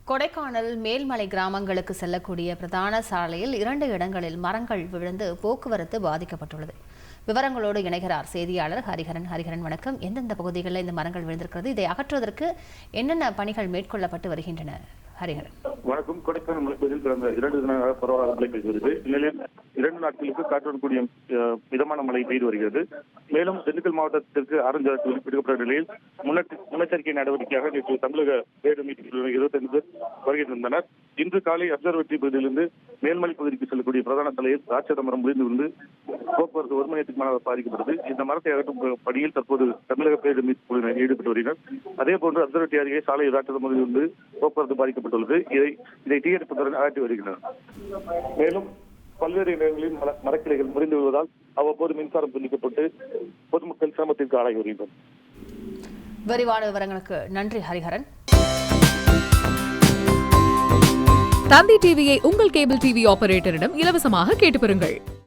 கொடைக்கானல் மேல்மலை கிராமங்களுக்கு செல்லக்கூடிய பிரதான சாலையில் 2 இடங்களில் மரங்கள் விழுந்து போக்குவரத்து பாதிக்கப்பட்டுள்ளது. விவரங்களோடு இணைகிறார் செய்தியாளர் ஹரிஹரன். ஹரிஹரன், வணக்கம். எந்தெந்த பகுதிகளில் இந்த மரங்கள் விழுந்திருக்கிறது? இதை அகற்றுவதற்கு என்னென்ன பணிகள் மேற்கொள்ளப்பட்டு வருகின்றன? ஹரிஹரன், வணக்கம். கொடைக்கானல் மலைப்பகுதியில் கடந்த 2 தினங்களாக பரவலாக மழை பெய்து வருகிறது. இந்நிலையில் 2 நாட்களுக்கு காற்றுடன் கூடிய மிதமான மழை பெய்து வருகிறது. மேலும் திண்டுக்கல் மாவட்டத்திற்கு ஆரஞ்சு அலர்ட் விடுக்கப்பட்ட நிலையில் முன்னெச்சரிக்கை நடவடிக்கையாக நேற்று தமிழக பேரிடர் மீட்பு 25 பேர் வருகை தந்தனர். இன்று காலை அப்சர்வேட்டரி பகுதியிலிருந்து மேல்மலை பகுதிக்கு செல்லக்கூடிய பிரதான சாலையில் ராட்சத மரம் முறிந்து வந்து போக்குவரத்து 1 மணி நேரத்துக்கு பாதிக்கப்பட்டது. இந்த மரத்தை அகற்றும் பணியில் தற்போது தமிழக பேரிடர் மீட்பு குழுவினர் ஈடுபட்டு வருகின்றனர். அதே போன்று அப்சர்வேட்டரி அருகே சாலை ராட்சத முறிந்து வந்து போக்குவரத்து பாதிக்கப்பட்டுள்ளது. இதை தீயணைப்புத்துடன் அகற்றி வருகின்றனர். மேலும் பல்வேறு இடங்களில் மரக்கிளைகள் முறிந்து விடுவதால் அவ்வப்போது மின்சாரம் துண்டிக்கப்பட்டு பொதுமக்கள் சிரமத்திற்கு ஆளாகி வருகின்றனர். விரிவான விவரங்களுக்கு நன்றி ஹரிஹரன். தந்தி டிவியை உங்கள் கேபிள் டிவி ஆபரேட்டரிடம் இலவசமாக கேட்டு பெறுங்கள்.